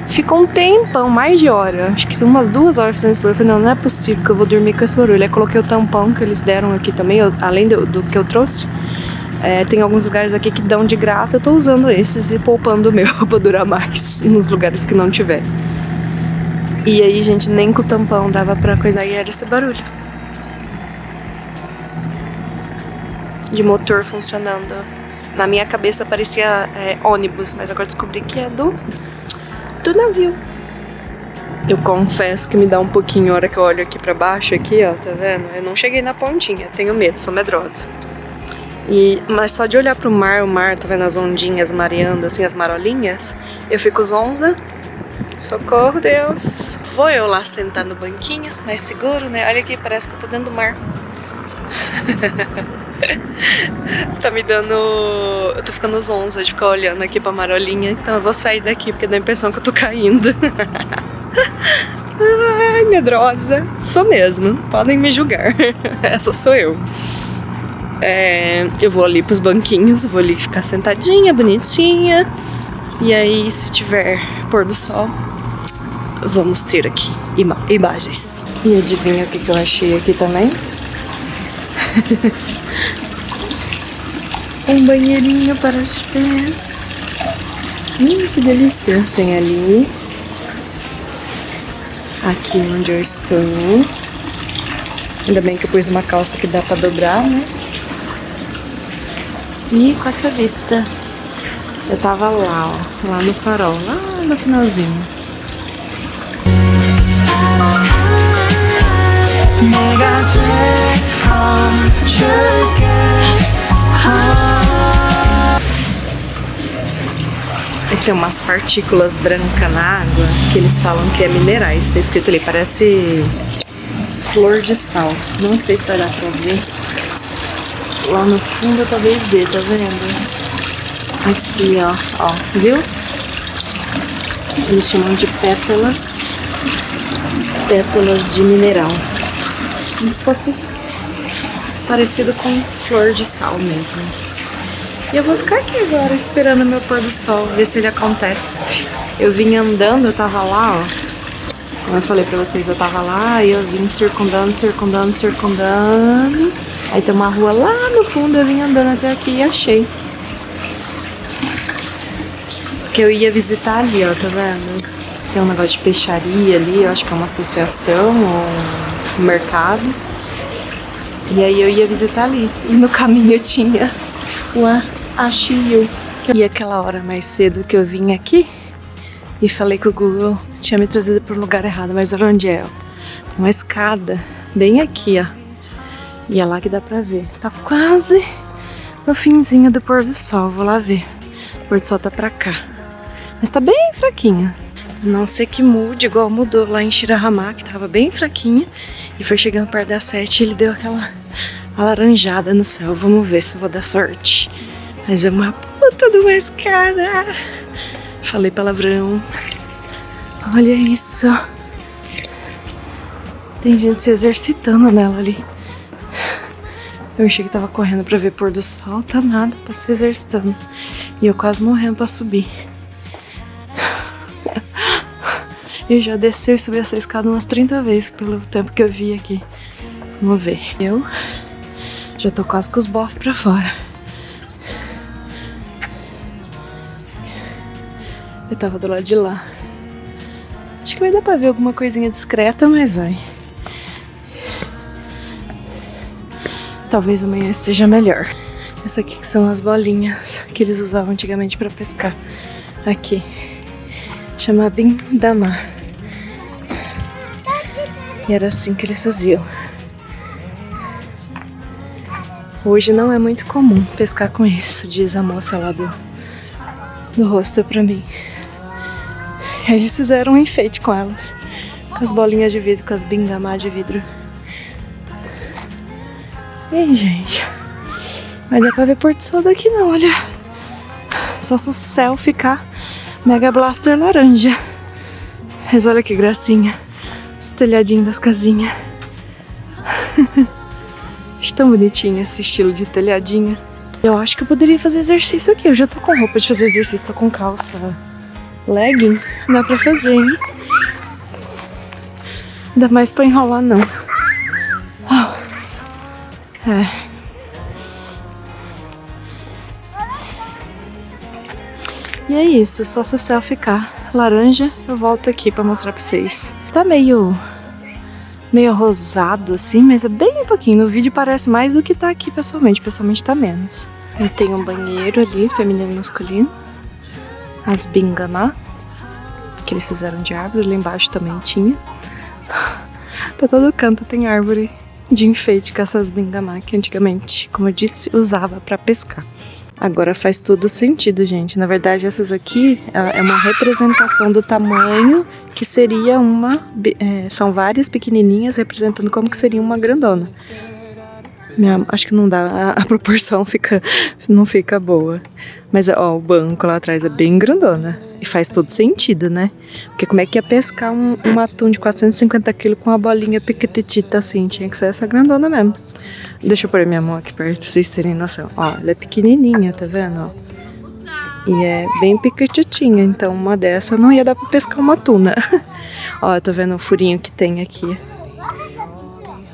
Ficou um tempão, mais de hora. Acho que umas 2 horas fazendo esse barulho. Eu falei, não é possível que eu vou dormir com esse barulho. Aí coloquei o tampão que eles deram aqui também, além do que eu trouxe. Tem alguns lugares aqui que dão de graça. Eu tô usando esses e poupando o meu pra durar mais nos lugares que não tiver. E aí, gente, nem com o tampão dava pra coisar. E era esse barulho de motor funcionando. Na minha cabeça parecia ônibus, mas agora descobri que é do navio. Eu confesso que me dá um pouquinho a hora que eu olho aqui pra baixo, aqui, ó, tá vendo? Eu não cheguei na pontinha, tenho medo, sou medrosa. Mas só de olhar pro mar, tá vendo as ondinhas mareando, assim, as marolinhas, eu fico zonza. Socorro, Deus. Vou eu lá sentar no banquinho, mais seguro, né? Olha aqui, parece que eu tô dentro do mar. Tá me dando... Eu tô ficando zonza de ficar olhando aqui pra marolinha. Então eu vou sair daqui, porque dá a impressão que eu tô caindo. Ai, medrosa. Sou mesmo, podem me julgar. Essa sou eu. Eu vou ali pros banquinhos, vou ali ficar sentadinha, bonitinha. E aí, se tiver pôr do sol, vamos ter aqui imagens. E adivinha o que eu achei aqui também? Um banheirinho para os pés. Que delícia. Tem ali. Aqui onde eu estou. Ainda bem que eu pus uma calça que dá para dobrar, né? E com essa vista. Eu tava lá, ó. Lá no farol. Lá no finalzinho. Tem umas partículas brancas na água que eles falam que é minerais. Tá escrito ali, parece flor de sal. Não sei se vai dar pra ver. Lá no fundo talvez dê, tá vendo? Aqui, ó, viu? Eles chamam de pétalas de mineral. Como se fosse parecido com flor de sal mesmo. E eu vou ficar aqui agora esperando o meu pôr do sol, ver se ele acontece. Eu vim andando, eu tava lá, ó. Como eu falei pra vocês, eu tava lá e eu vim circundando. Aí tem uma rua lá no fundo, eu vim andando até aqui e achei. Que eu ia visitar ali, ó, tá vendo? Tem um negócio de peixaria ali, eu acho que é uma associação ou um mercado. E aí eu ia visitar ali. E no caminho eu tinha uma Ashio. E aquela hora mais cedo que eu vim aqui e falei que o Google tinha me trazido para o lugar errado, mas olha onde é, ó. Tem uma escada bem aqui, ó. E é lá que dá pra ver. Tá quase no finzinho do pôr do sol, vou lá ver. O pôr do sol tá pra cá. Mas tá bem fraquinha. A não ser que mude, igual mudou lá em Shirahama, que tava bem fraquinha. E foi chegando perto das 7 e ele deu aquela alaranjada no céu. Vamos ver se eu vou dar sorte. Mas é uma puta de uma escada. Falei palavrão. Olha isso. Tem gente se exercitando nela ali. Eu achei que tava correndo pra ver pôr do sol. Tá nada, tá se exercitando. E eu quase morrendo pra subir. Eu já desci e subi essa escada umas 30 vezes pelo tempo que eu vi aqui. Vamos ver. Eu já tô quase com os bofs pra fora. Eu tava do lado de lá. Acho que vai dar pra ver alguma coisinha discreta, mas vai. Talvez amanhã esteja melhor. Essa aqui que são as bolinhas que eles usavam antigamente pra pescar. Aqui. Chama Bindama. E era assim que eles faziam. Hoje não é muito comum pescar com isso, diz a moça lá do hostel pra mim. Eles fizeram um enfeite com elas. Com as bolinhas de vidro, com as bindamá de vidro. Ei, gente. Vai dar pra ver Porto Sol daqui não, olha. Só se o céu ficar Mega Blaster laranja. Mas olha que gracinha. Os telhadinhos das casinhas. Acho tão bonitinho esse estilo de telhadinho. Eu acho que eu poderia fazer exercício aqui. Eu já tô com roupa de fazer exercício, tô com calça legging. Dá pra fazer, hein? Ainda mais pra enrolar, não. É. E é isso, só se o céu ficar laranja, eu volto aqui pra mostrar pra vocês. Tá meio rosado assim, mas é bem pouquinho. No vídeo parece mais do que tá aqui pessoalmente. Pessoalmente tá menos. E tem um banheiro ali, feminino e masculino. As bingama, que eles fizeram de árvore. Lá embaixo também tinha. Pra todo canto tem árvore de enfeite com essas bingama, que antigamente, como eu disse, usava pra pescar. Agora faz todo sentido, gente. Na verdade, essas aqui é uma representação do tamanho que seria uma... são várias pequenininhas representando como que seria uma grandona. Acho que não dá, a proporção não fica boa. Mas ó, o banco lá atrás é bem grandona. E faz todo sentido, né? Porque como é que ia pescar um atum de 450 kg com uma bolinha pequitita assim? Tinha que ser essa grandona mesmo. Deixa eu pôr minha mão aqui perto pra vocês terem noção. Ó, ela é pequenininha, tá vendo? Ó. E é bem pequititinha, então uma dessa não ia dar pra pescar uma tuna. Ó, tá vendo o furinho que tem aqui?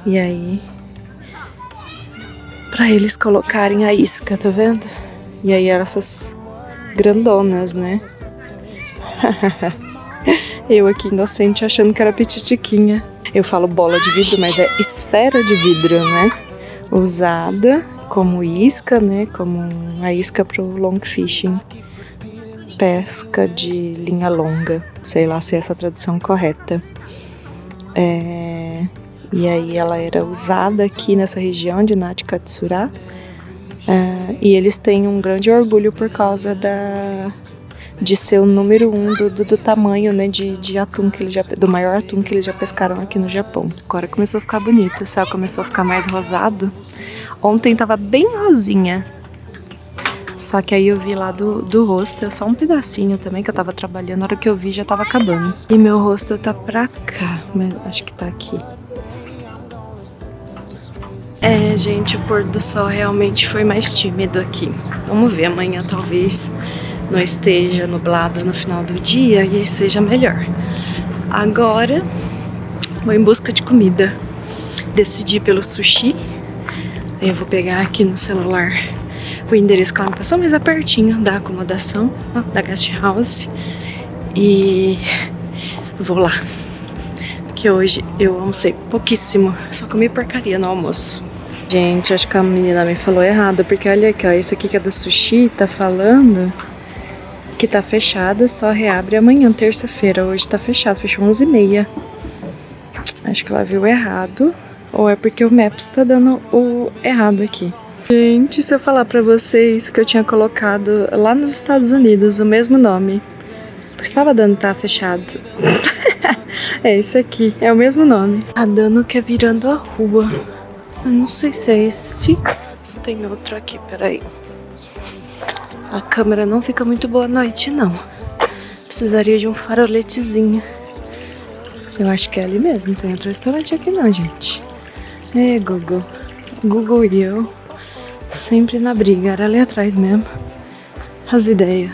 E aí... pra eles colocarem a isca, tá vendo? E aí eram essas grandonas, né? Eu aqui inocente achando que era petitiquinha. Eu falo bola de vidro, mas é esfera de vidro, né? Usada como isca, né? Como a isca pro long fishing. Pesca de linha longa. Sei lá se é essa a tradução correta. E aí ela era usada aqui nessa região de Nachi-Katsura. E eles têm um grande orgulho por causa de ser o número 1 do tamanho, né, de atum que eles do maior atum que eles já pescaram aqui no Japão. Agora começou a ficar bonito, o céu começou a ficar mais rosado. Ontem tava bem rosinha. Só que aí eu vi lá do hostel, só um pedacinho também, que eu tava trabalhando. Na hora que eu vi já tava acabando. E meu hostel tá pra cá, mas acho que tá aqui. Gente, o pôr do sol realmente foi mais tímido aqui. Vamos ver, amanhã talvez não esteja nublado no final do dia e seja melhor. Agora, vou em busca de comida. Decidi pelo sushi. Eu vou pegar aqui no celular o endereço que ela me passou, mas é pertinho da acomodação, ó, da guest house. E vou lá. Porque hoje eu almocei pouquíssimo, só comi porcaria no almoço. Gente, acho que a menina me falou errado, porque olha aqui, ó, isso aqui que é do sushi, tá falando que tá fechado, só reabre amanhã, terça-feira. Hoje tá fechado, fechou 11h30. Acho que ela viu errado, ou é porque o Maps tá dando o errado aqui. Gente, se eu falar pra vocês que eu tinha colocado lá nos Estados Unidos o mesmo nome, estava dando tá fechado. É isso aqui, é o mesmo nome. Tá dando que é virando a rua. Eu não sei se é esse, se tem outro aqui, peraí. A câmera não fica muito boa à noite, não. Precisaria de um faroletezinho. Eu acho que é ali mesmo, não tem outro restaurante aqui não, gente. É, Google. Google e eu sempre na briga, era ali atrás mesmo. As ideias.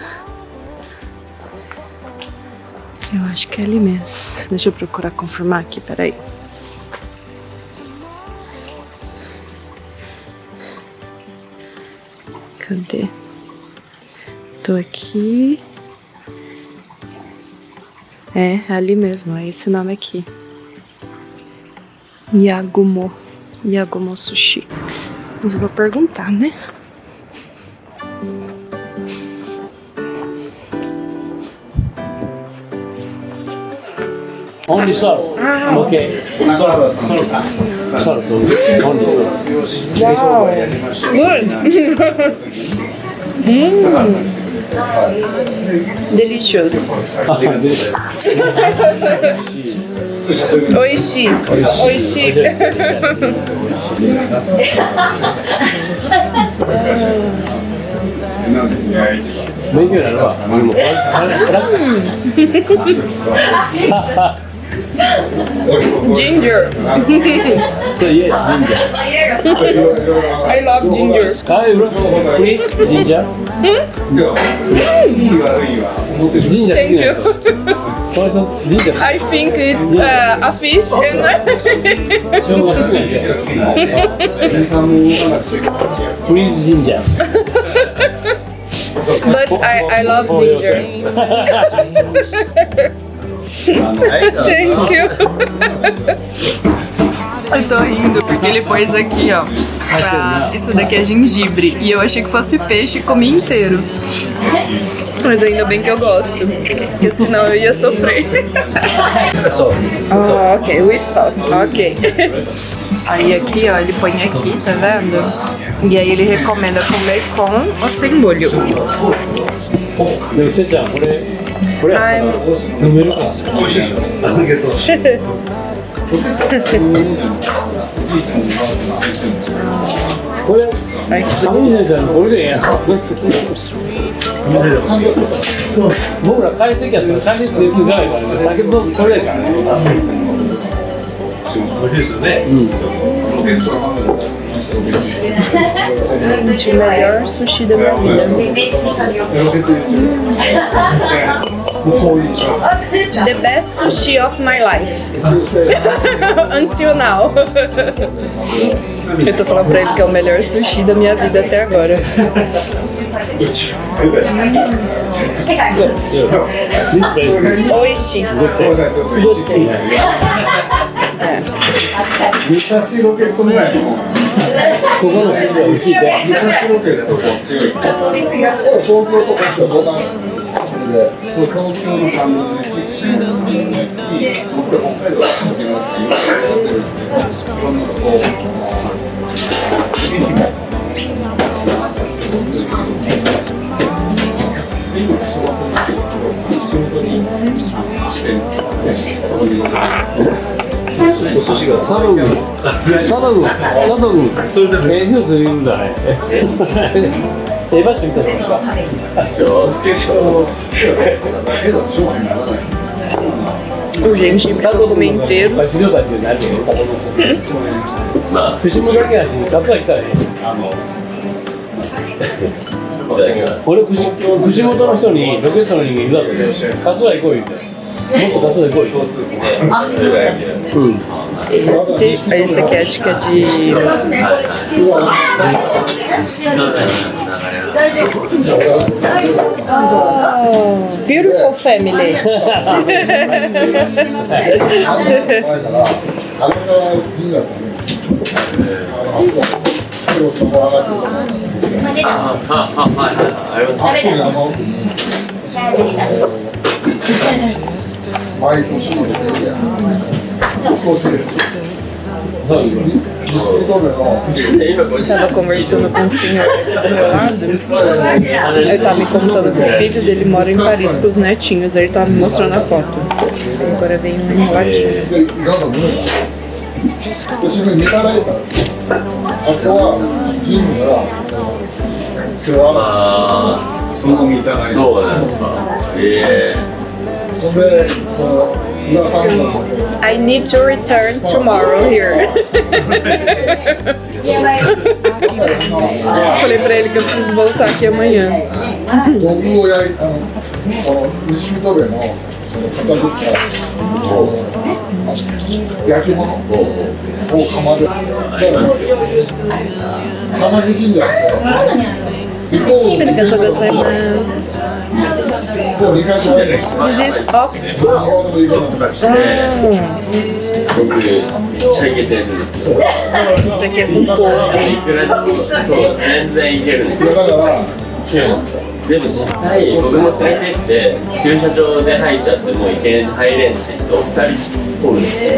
Eu acho que é ali mesmo. Deixa eu procurar confirmar aqui, peraí. Cadê? Tô aqui. É ali mesmo, é esse nome aqui. Yagumo. Yagumo Sushi. Mas eu vou perguntar, né? Only salt. Okay. Salt. Salt. Only. Wow. Good. Delicious. Oishi. Oishi. 勉強になるわ。俺も。Ginger. So yes, ginger. I love ginger. Hi, bro. Free ginger. Ginger Thank you. Ginger. I think it's a fish and Free ginger. but I love ginger. Thank you. Eu tô rindo porque ele pôs aqui, ó. Isso daqui é gengibre. E eu achei que fosse peixe e comi inteiro. Mas ainda bem que eu gosto. Porque senão eu ia sofrer. Oh, ok, with sauce. Ok. Aí aqui, ó, ele põe aqui, tá vendo? E aí ele recomenda comer com ou sem molho. でも、てっちゃん、これ飲めるかな。美味しいでしょ。これ、寒いねじゃん、これでええやん。僕ら解析やったら解析全然ないからね。だけどこれやからね。美味しいですよね。Gente, o melhor sushi da minha vida. The best sushi of my life. Until now. Eu tô falando pra ele que é o melhor sushi da minha vida até agora. Oishi. Good taste. 昔ロケットぐらいのここの寿司は美味しいで。昔ロケットこう強い東京とかってボタンで東京のサンドイッチに僕は北海道で食べますし、いろんなこう今仕事にしてサドグ、ええ人と言うんだね。エヴァシみたいな人。O gengibre eu comi inteiro. 串もだけやし、カツはいったね。俺、串本の人に、ロケットの人間いるだろうね。カツは行こう言うて。もっとカツは行こうよ。Esse aqui acho que é de... Oh, beautiful family. あれが神社だったね。ってる人も上がってると思うんですけど、特に毎年の出てるやん。結構する。Tava conversando com um senhor aqui do meu lado. Ele tava me contando que o filho dele mora em Paris com os netinhos. Aí ele tava me mostrando a foto. Agora vem um enroladinho. で、いろんなものが。で、それに見習えたら、あとは、ジムが、それは、その見習い。そうなんですか。そんで、その、浦さんの、I need to return tomorrow here. Falei pra ele que eu preciso voltar aqui amanhã. 道具を焼いたその牛見とべのその片付けた焼き物を釜で釜に金じゃなくてArigatou gozaimasu. こう2回もやる This is octopus. 僕めっちゃイケてるんですよ。 Isso aqui é com porco. いくらでもそう全然いけるんですよ。だからでも実際僕も連れてって駐車場で吐いちゃってもう池に入れんって人2人おるんですよ。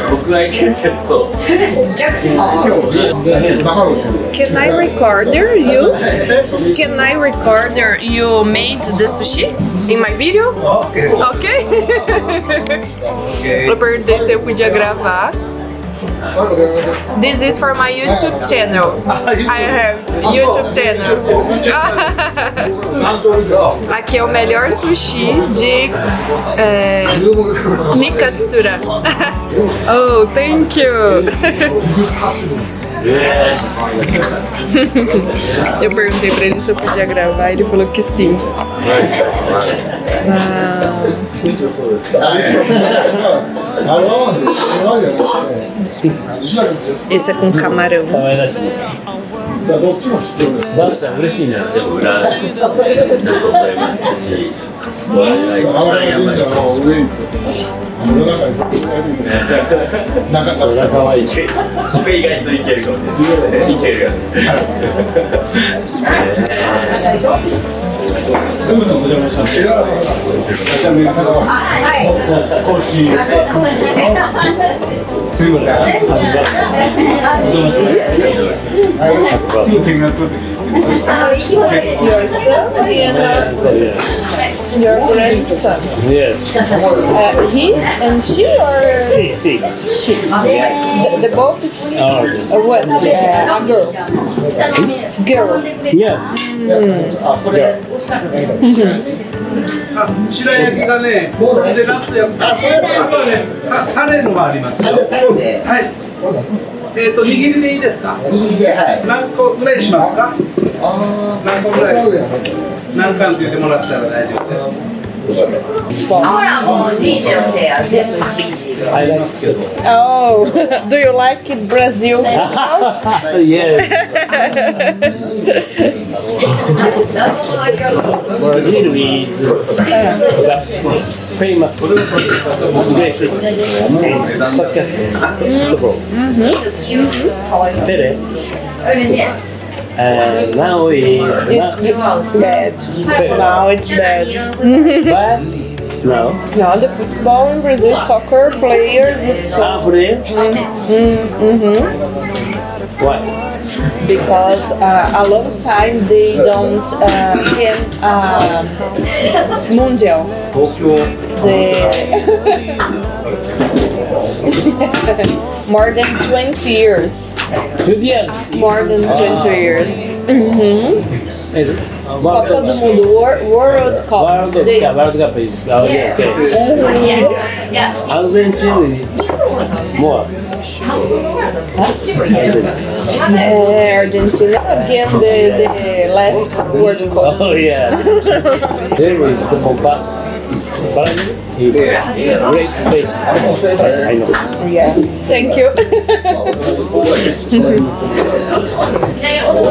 僕はいけるけどそう。Can I record you? Can I record you made the sushi in my video? Ok. Eu perguntei se eu podia gravar. This is for my YouTube channel. I have YouTube channel. Aqui é o melhor sushi de Nikatsura. Oh, thank you. Eu perguntei pra ele se eu podia gravar, ele falou que sim. Esse é com camarão. 可愛らしい。どっちも知ってるバーさん嬉しいな。でも裏だと思いますし、これが一長番やばい。神社の上に夜中に長それが可愛い。僕意外といけるかもね。いけるよ。全部のお邪魔します。じゃあ皆さん講師すいません。はい。見学の時に。Your son and your grandson. Yes. He and she or See. she? The both is Oh. what? A girl. Girl. Yeah. あ、それ。白焼きがね、でラストやった。あとはね、カレーのがありますよ。はい。握りでいいですか。握りで、はい。何個ぐらいしますか。何個ぐらい。何貫って言ってもらったら大丈夫です。ほらもうDJのせいや全部I like it. Oh, do you like Brazil? Yes. Brazil is famous basic soccer football. Pele. And now It's bad. Now it's bad. but no. Now the football in Brazil, soccer players, it's so After why? because a long time they don't win Mundial. More than 20 years. More than 20 years. Copa do Mundo, World Cup. World Cup is okay. Argentina is more. Argentina again the last World Cup. Oh yeah. There is the Copa. Is a great place. I know. Yeah. Thank you.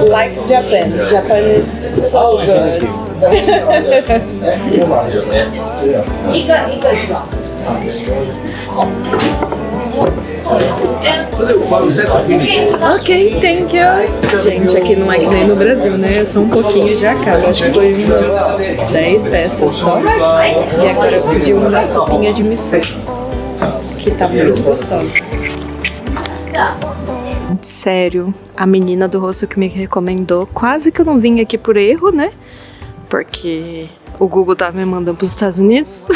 Like Japan. Japan is so good. いくら Ok, thank you. Gente, aqui não é que nem no Brasil, né? É só um pouquinho já acaba. Acho que foi umas 10 peças só. E agora eu pedi uma sopinha de miso, que tá muito gostosa. Sério, a menina do rosto que me recomendou, quase que eu não vim aqui por erro, né? Porque o Google tava me mandando pros Estados Unidos.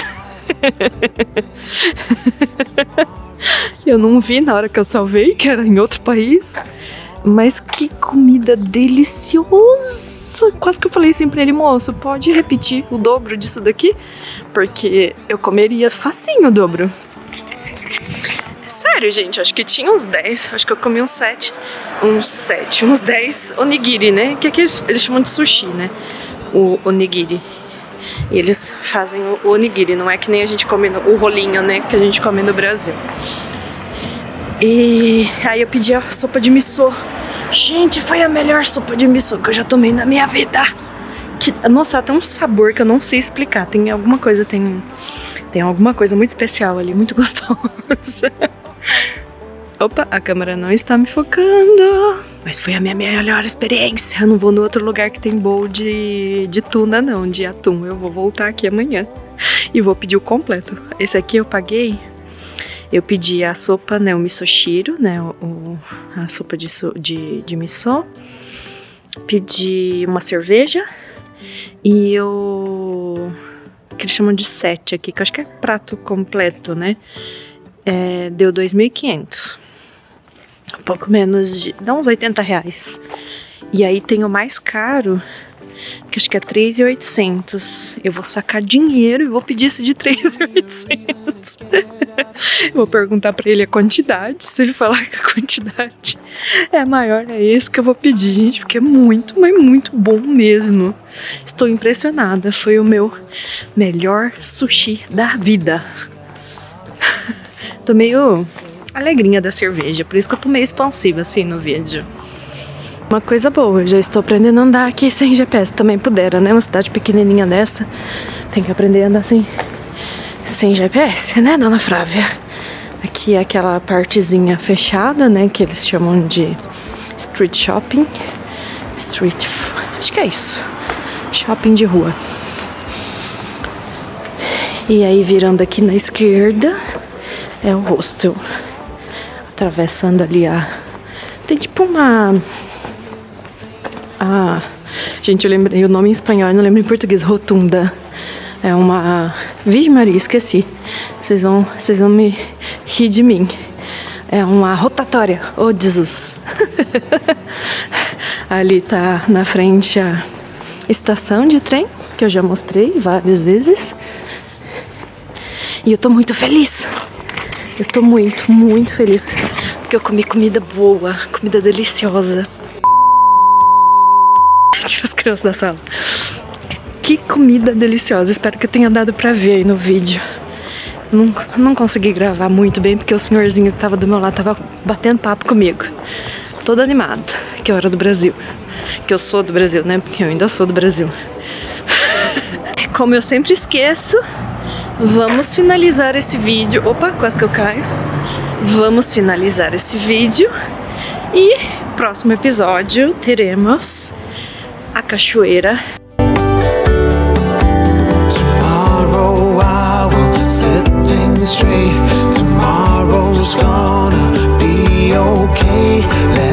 Eu não vi na hora que eu salvei, que era em outro país. Mas que comida deliciosa! Quase que eu falei assim pra ele, moço, pode repetir o dobro disso daqui? Porque eu comeria facinho o dobro. Sério, gente, acho que tinha uns 10, acho que eu comi uns 10 onigiri, né? Que aqui eles chamam de sushi, né? O onigiri. E eles fazem o onigiri, não é que nem a gente come o rolinho, né? Que a gente come no Brasil. E aí eu pedi a sopa de miso. Gente, foi a melhor sopa de miso que eu já tomei na minha vida. Nossa, tem um sabor que eu não sei explicar. Tem alguma coisa, tem alguma coisa muito especial ali, muito gostosa. Opa, a câmera não está me focando. Mas foi a minha melhor experiência. Eu não vou no outro lugar que tem bowl de tuna, não, de atum. Eu vou voltar aqui amanhã e vou pedir o completo. Esse aqui eu paguei. Eu pedi a sopa, né, o misoshiro, né, a sopa de miso. Pedi uma cerveja e o que eles chamam de set aqui, que eu acho que é prato completo, né? Deu 2.500. Um pouco menos dá uns 80 reais. E aí tem o mais caro, que acho que é 3.800. Eu vou sacar dinheiro e vou pedir esse de 3.800. Vou perguntar pra ele a quantidade. Se ele falar que a quantidade é maior, é esse que eu vou pedir, gente, porque é muito, mas muito bom mesmo. Estou impressionada. Foi o meu melhor sushi da vida. Tô meio alegrinha da cerveja, por isso que eu tô meio expansiva assim no vídeo. Uma coisa boa, eu já estou aprendendo a andar aqui sem GPS, também pudera, né? Uma cidade pequenininha dessa, tem que aprender a andar sem GPS, né, dona Flávia? Aqui é aquela partezinha fechada, né, que eles chamam de street shopping. Acho que é isso, shopping de rua. E aí virando aqui na esquerda é o hostel. Atravessando ali tem tipo uma... Gente, eu lembrei o nome em espanhol, eu não lembro em português. Rotunda. É uma... Vixe Maria, esqueci. Vocês vão me rir de mim. É uma rotatória. Oh, Jesus. Ali tá na frente a estação de trem, que eu já mostrei várias vezes. E eu tô muito feliz. Eu tô muito, muito feliz. Porque eu comi comida boa, comida deliciosa. Tira as crianças da sala. Que comida deliciosa. Espero que tenha dado pra ver aí no vídeo. Não consegui gravar muito bem, porque o senhorzinho que tava do meu lado tava batendo papo comigo. Todo animado, que eu era do Brasil. Que eu sou do Brasil, né? Porque eu ainda sou do Brasil. Como eu sempre esqueço, vamos finalizar esse vídeo. Opa, quase que eu caio. Vamos finalizar esse vídeo. E próximo episódio teremos a cachoeira. Tomorrow I will set things straight.